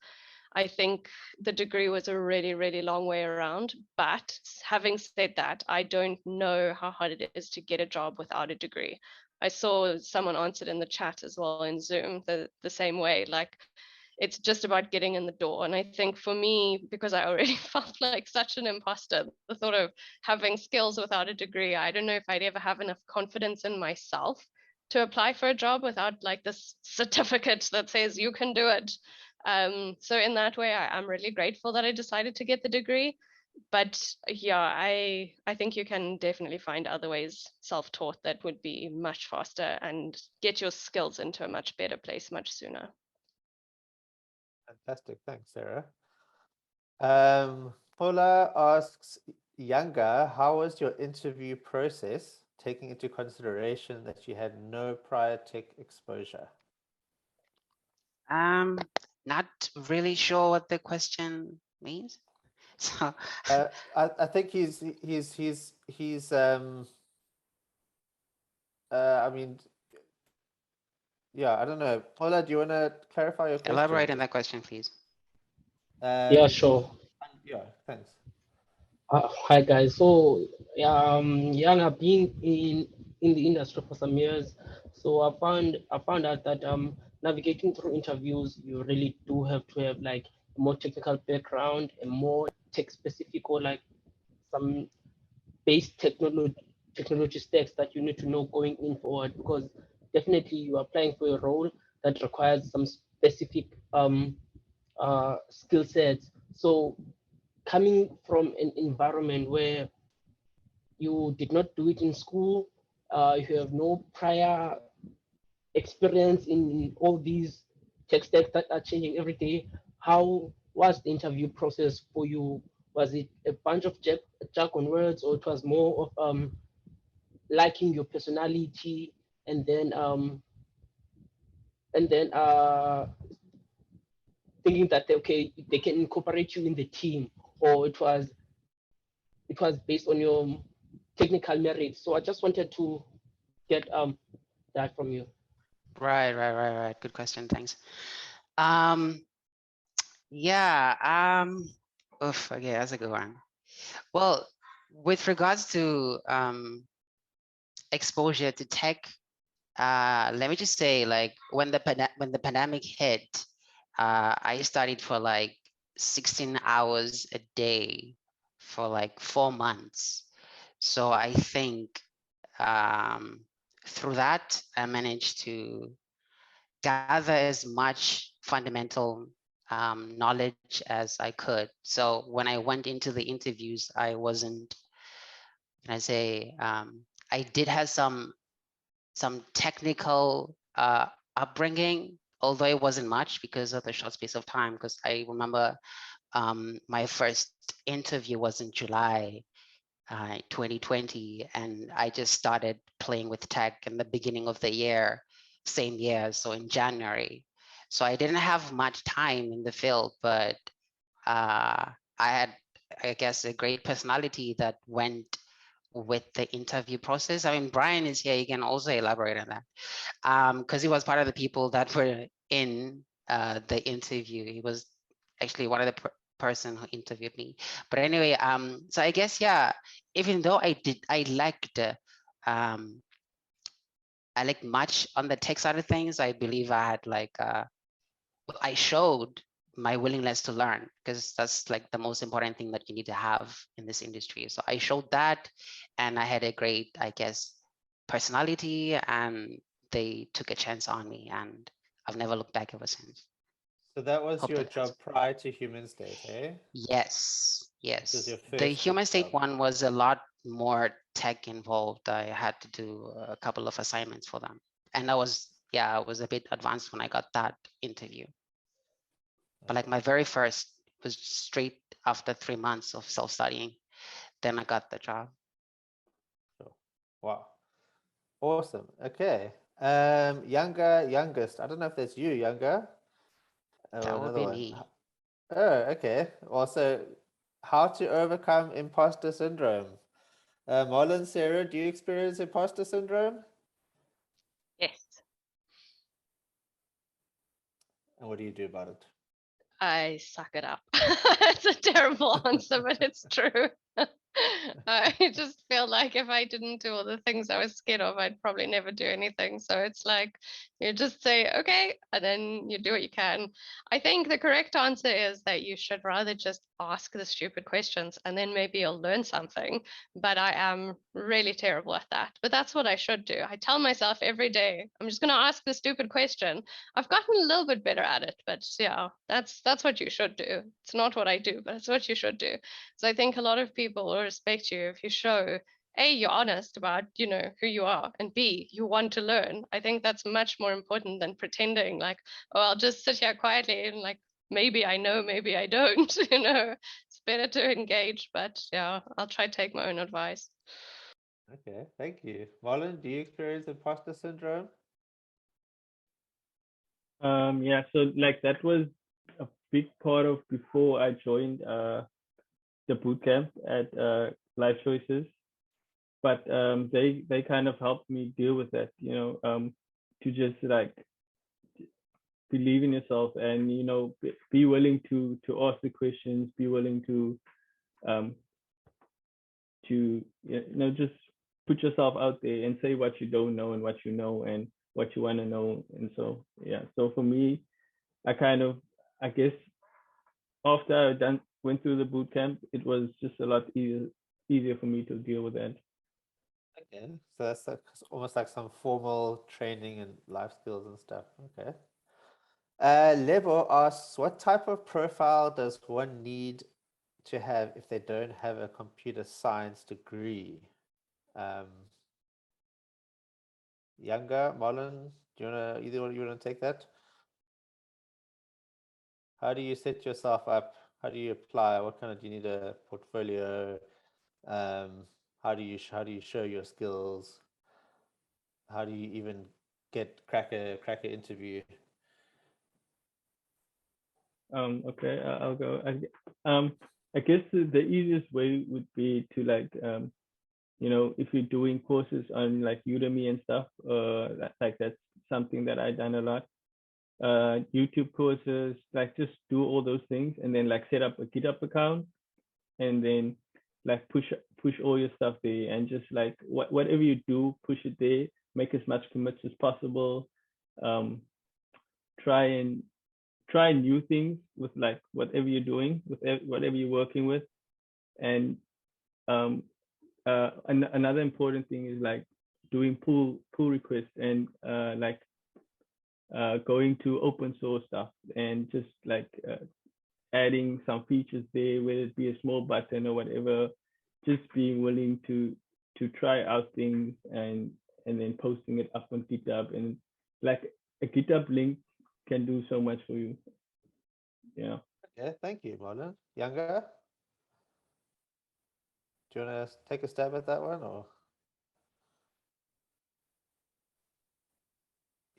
I think the degree was a really, really long way around. But having said that, I don't know how hard it is to get a job without a degree. I saw someone answered in the chat as well in Zoom the same way. Like, it's just about getting in the door. And I think for me, because I already felt like such an imposter, the thought of having skills without a degree, I don't know if I'd ever have enough confidence in myself to apply for a job without like this certificate that says you can do it. So in that way, I'm really grateful that I decided to get the degree. But yeah, I think you can definitely find other ways self-taught that would be much faster and get your skills into a much better place much sooner. Fantastic. Thanks, Sarah. Paula asks, Yanga, how was your interview process, taking into consideration that you had no prior tech exposure? Not really sure what the question means. So I think he's I mean, yeah, I don't know. Paula, do you want to clarify your question? elaborate on that question, please. Yeah, sure. Yeah, thanks. Hi guys. So Yang, I've been in the industry for some years. So I found out that navigating through interviews, you really do have to have like a more technical background, a more tech specific, or like some base technology stacks that you need to know going in forward, because definitely you are applying for a role that requires some specific skill sets. So coming from an environment where you did not do it in school, you have no prior experience in all these tech stacks that are changing every day, how was the interview process for you? Was it a bunch of jargon words, or it was more of liking your personality and then thinking that okay, they can incorporate you in the team, or it was based on your technical merits? So I just wanted to get that from you. Right. Good question. Thanks. Yeah. Okay, that's a good one. Well, with regards to exposure to tech, let me just say, like when the pandemic hit, I studied for like 16 hours a day for like 4 months. So I think through that, I managed to gather as much fundamental knowledge as I could. So when I went into the interviews, I wasn't, can I say, I did have some technical upbringing, although it wasn't much because of the short space of time. Because I remember my first interview was in July 2020, and I just started playing with tech in the beginning of the year, same year, so in January. So I didn't have much time in the field, but I had, I guess, a great personality that went with the interview process. I mean, Brian is here, he can also elaborate on that, because he was part of the people that were in the interview. He was actually one of the person who interviewed me. But anyway, so I guess, yeah, even though I liked much on the tech side of things, I believe I had like I showed my willingness to learn, because that's like the most important thing that you need to have in this industry. So I showed that, and I had a great, I guess, personality, and they took a chance on me, and I've never looked back ever since. So that was Hope your that helps. job prior to Human State, eh? Yes, This was yes. your The first human big state job. one was a lot more tech involved. I had to do a couple of assignments for them. And I was a bit advanced when I got that interview. But like my very first was straight after 3 months of self-studying. Then I got the job. Sure. Wow. Awesome. Okay. Youngest. I don't know if that's you, Yanga. Oh, That would another be one. me. Oh, okay. Also, how to overcome imposter syndrome. Marlon, Sarah, do you experience imposter syndrome? Yes, And what do you do about it? I suck it up. It's a terrible answer, but it's true. I just feel like if I didn't do all the things I was scared of, I'd probably never do anything. So it's like you just say, okay, and then you do what you can. I think the correct answer is that you should rather just ask the stupid questions and then maybe you'll learn something. But I am really terrible at that. But that's what I should do. I tell myself every day, I'm just going to ask the stupid question. I've gotten a little bit better at it, but yeah, that's what you should do. It's not what I do, but it's what you should do. So I think a lot of people will respect you if you show A, you're honest about, who you are, and B, you want to learn. I think that's much more important than pretending like, oh, I'll just sit here quietly and like maybe I know, maybe I don't, It's better to engage, but yeah, I'll try to take my own advice. Okay, thank you. Marlon, do you experience imposter syndrome? Yeah, so like that was a big part of before I joined the bootcamp at Life Choices, but they kind of helped me deal with that, to just like believe in yourself and be willing to ask the questions, be willing to just put yourself out there and say what you don't know and what you know and what you want to know. And so yeah, so for me, I guess after I went through the boot camp, it was just a lot easier for me to deal with that. Okay, so that's like, almost like some formal training and life skills and stuff. Okay. Levo asks, what type of profile does one need to have if they don't have a computer science degree? Yanga, Marlon, do you wanna either one you wanna take that? How do you set yourself up? How do you apply? What kind of do you need a portfolio? How do you show your skills? How do you even crack a interview? Okay, I'll go. I guess the easiest way would be to like if you're doing courses on like Udemy and stuff, that's something that I've done a lot. YouTube courses, like just do all those things and then like set up a GitHub account and then like push all your stuff there and just like whatever you do, push it there, make as much commits as possible. Try new things with like whatever you're doing, with whatever you're working with. And another important thing is like doing pull requests and going to open source stuff and just like adding some features there, whether it be a small button or whatever, just being willing to try out things and then posting it up on GitHub. And like a GitHub link can do so much for you. Yeah. Okay, thank you, Marlon. Yanga, do you want to take a stab at that one or?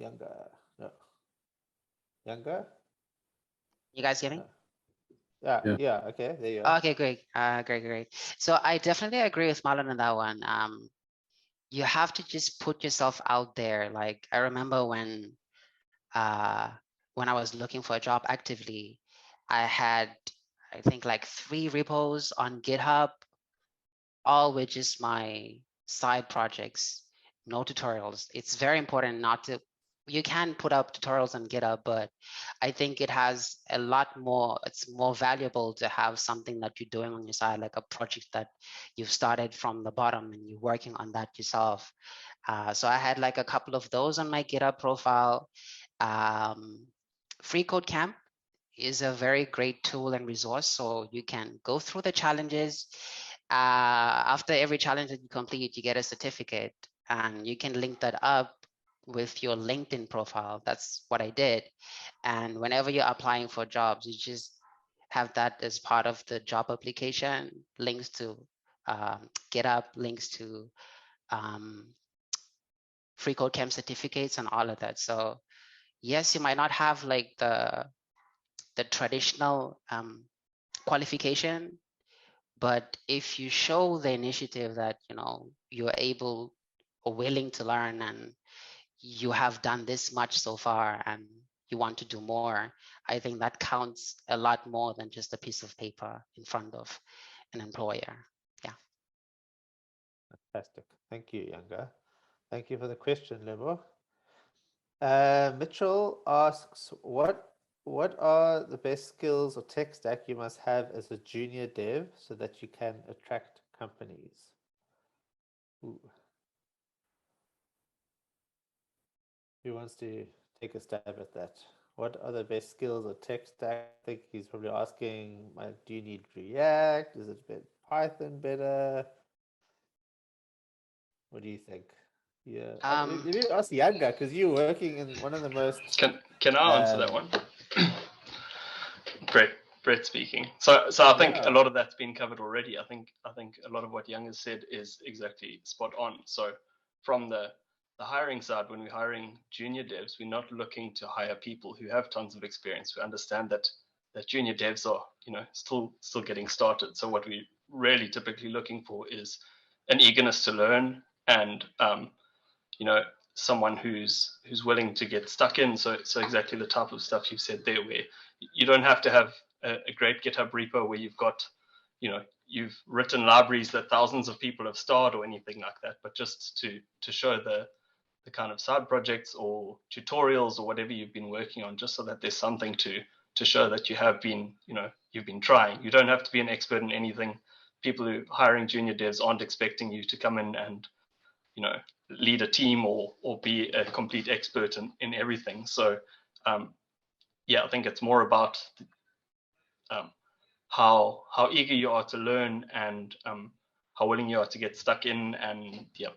Yanga, no. Yanga? You guys hear me? Yeah, okay, there you are. Okay, great. Great. So I definitely agree with Marlon on that one. You have to just put yourself out there. Like I remember when I was looking for a job actively, I had, I think like 3 repos on GitHub, all with just my side projects, no tutorials. It's very important not to, you can put up tutorials on GitHub, but I think it has a lot more, it's more valuable to have something that you're doing on your side, like a project that you've started from the bottom and you're working on that yourself. So I had like a couple of those on my GitHub profile. Free Code Camp is a very great tool and resource. So you can go through the challenges. After every challenge that you complete, you get a certificate, and you can link that up with your LinkedIn profile. That's what I did. And whenever you're applying for jobs, you just have that as part of the job application, links to GitHub, links to Free Code Camp certificates and all of that. So yes, you might not have like the traditional qualification, but if you show the initiative that, you know, you're able or willing to learn, and you have done this much so far and you want to do more, I think that counts a lot more than just a piece of paper in front of an employer. Yeah. Fantastic. Thank you, Yanga. Thank you for the question, Lebo. Mitchell asks, what are the best skills or tech stack you must have as a junior dev so that you can attract companies? Ooh. Who wants to take a stab at that? What are the best skills or tech stack? I think he's probably asking, do you need React? Is it Python better? What do you think? Yeah. Maybe ask Yanga, because you're working in one of the most. Can I answer that one? Brett speaking. So I think a lot of that's been covered already. I think a lot of what Young has said is exactly spot on. So from the hiring side, when we're hiring junior devs, we're not looking to hire people who have tons of experience. We understand that junior devs are, you know, still getting started. So what we're really typically looking for is an eagerness to learn, and you know, someone who's willing to get stuck in. So exactly the type of stuff you've said there, where you don't have to have a great GitHub repo where you've got, you know, you've written libraries that thousands of people have starred or anything like that, but just to show the kind of side projects or tutorials or whatever you've been working on, just so that there's something to show that you have been, you know, you've been trying. You don't have to be an expert in anything. People who are hiring junior devs aren't expecting you to come in and, you know, lead a team or be a complete expert in everything. So yeah, I think it's more about how eager you are to learn, and how willing you are to get stuck in, and yeah,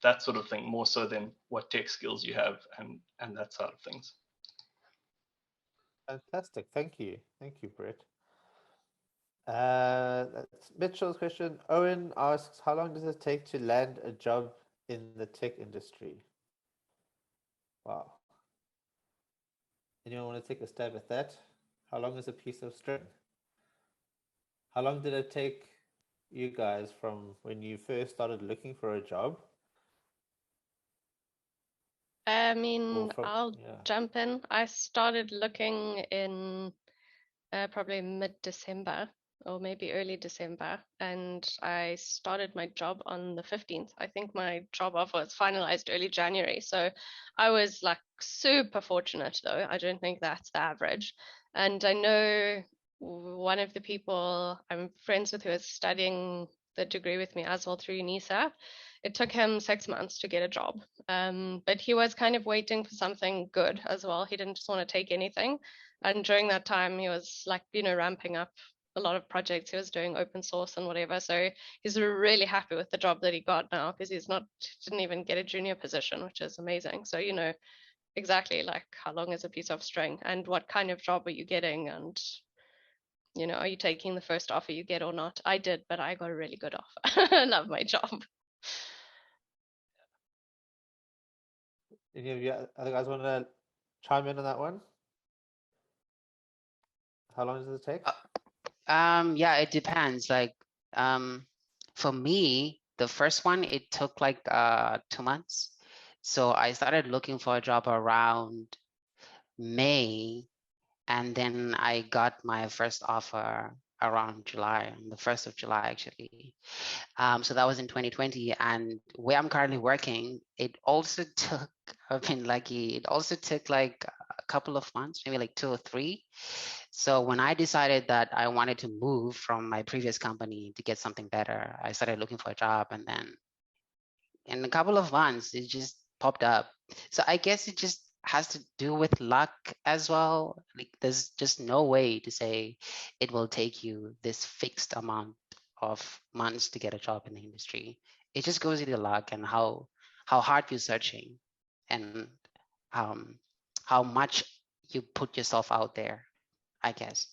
that sort of thing, more so than what tech skills you have and that side of things. Fantastic. Thank you, Brett. That's Mitchell's question. Owen asks, how long does it take to land a job in the tech industry? Wow. Anyone want to take a stab at that? How long is a piece of string? How long did it take you guys from when you first started looking for a job? I mean, I'll jump in. I started looking in probably mid-December or maybe early December, and I started my job on the 15th. I think my job offer was finalized early January. So I was like super fortunate, though. I don't think that's the average. And I know one of the people I'm friends with who is studying the degree with me as well through UNISA, it took him 6 months to get a job. But he was kind of waiting for something good as well. He didn't just want to take anything. And during that time, he was like, you know, ramping up a lot of projects. He was doing open source and whatever. So he's really happy with the job that he got now, because didn't even get a junior position, which is amazing. So, you know, exactly like how long is a piece of string, and what kind of job are you getting, and, you know, are you taking the first offer you get or not? I did, but I got a really good offer. I love my job. Any of you other guys want to chime in on that one? How long does it take? Yeah, it depends. Like, for me, the first one, it took like 2 months. So I started looking for a job around May, And then I got my first offer around July, on the 1st of July, actually. So that was in 2020. And where I'm currently working, it also took, I've been lucky, it also took like a couple of months, maybe like 2 or 3. So when I decided that I wanted to move from my previous company to get something better, I started looking for a job, and then in a couple of months, it just popped up. So I guess it just has to do with luck as well. Like there's just no way to say it will take you this fixed amount of months to get a job in the industry. It just goes into luck and how hard you're searching, and how much you put yourself out there, I guess.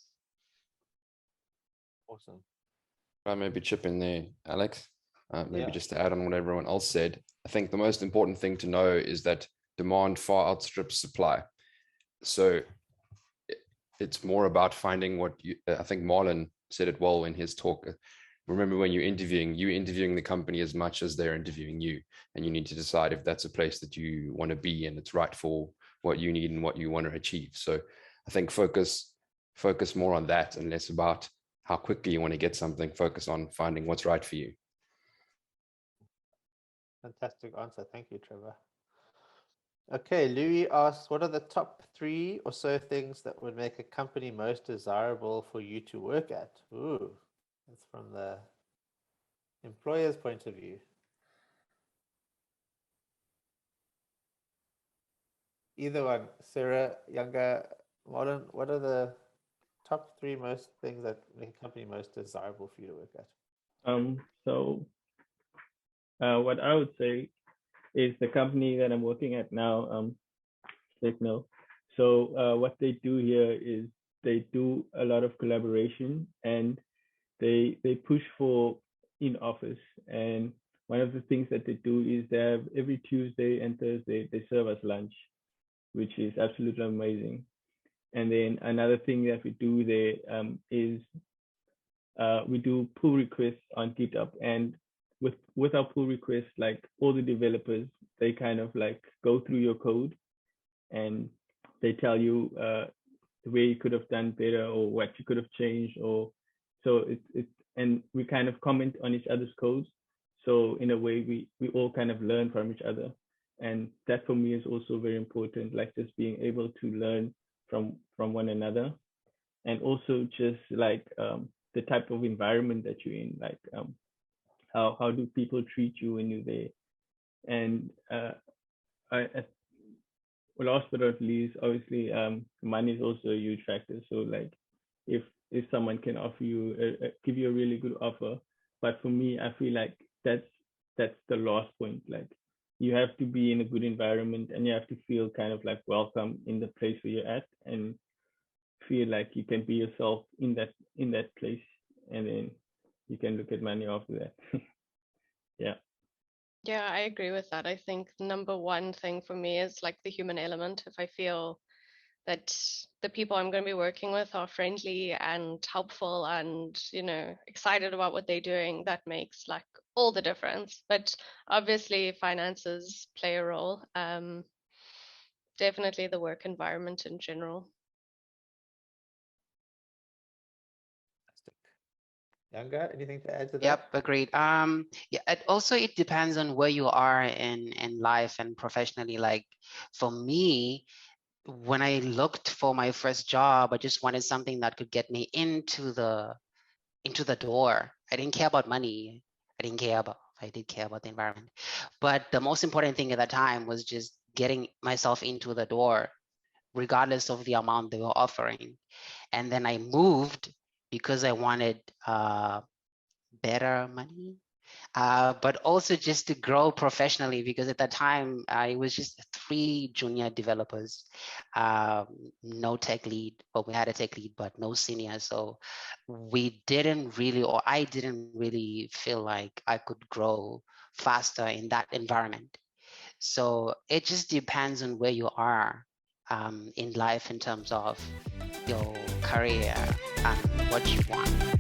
Awesome. I maybe chip in there, Alex. Maybe Yeah. just to add on what everyone else said. I think the most important thing to know is that demand far outstrips supply. So it's more about finding what you, I think Marlon said it well in his talk. Remember, when you're interviewing the company as much as they're interviewing you, and you need to decide if that's a place that you want to be and it's right for what you need and what you want to achieve. So I think focus more on that and less about how quickly you want to get something. Focus on finding what's right for you. Fantastic answer. Thank you, Trevor. Okay, Louis asks, what are the top 3 or so things that would make a company most desirable for you to work at? Ooh, that's from the employer's point of view. Either one, Sarah, Yanga, Marlon, what are the top 3 most things that make a company most desirable for you to work at? What I would say is the company that I'm working at now, Signal. So what they do here is they do a lot of collaboration, and they push for in office. And one of the things that they do is they have every Tuesday and Thursday they serve us lunch, which is absolutely amazing. And then another thing that we do there is we do pull requests on GitHub, and with our pull requests, like all the developers, they kind of like go through your code and they tell you the way you could have done better or what you could have changed, or so it's and we kind of comment on each other's codes. So in a way, we all kind of learn from each other, and that for me is also very important. Like just being able to learn from one another, and also just like the type of environment that you're in, like how do people treat you when you're there. And last but not least, obviously money is also a huge factor. So like if someone can offer you give you a really good offer, but for me I feel like that's the last point. Like you have to be in a good environment, and you have to feel kind of like welcome in the place where you're at, and feel like you can be yourself in that place, and then you can look at money after that. Yeah, I agree with that. I think number one thing for me is like the human element. If I feel that the people I'm going to be working with are friendly and helpful and, excited about what they're doing, that makes like all the difference. But obviously finances play a role. Definitely the work environment in general. Yanga, anything to add to that? Yep, agreed. Yeah, it depends on where you are in life and professionally. Like for me, when I looked for my first job, I just wanted something that could get me into the door. I didn't care about money. I did care about the environment. But the most important thing at that time was just getting myself into the door, regardless of the amount they were offering. And then I moved because I wanted better money, but also just to grow professionally, because at that time I was just 3 junior developers, no tech lead. Well, we had a tech lead, but no senior. So I didn't really feel like I could grow faster in that environment. So it just depends on where you are in life in terms of your career and what you want.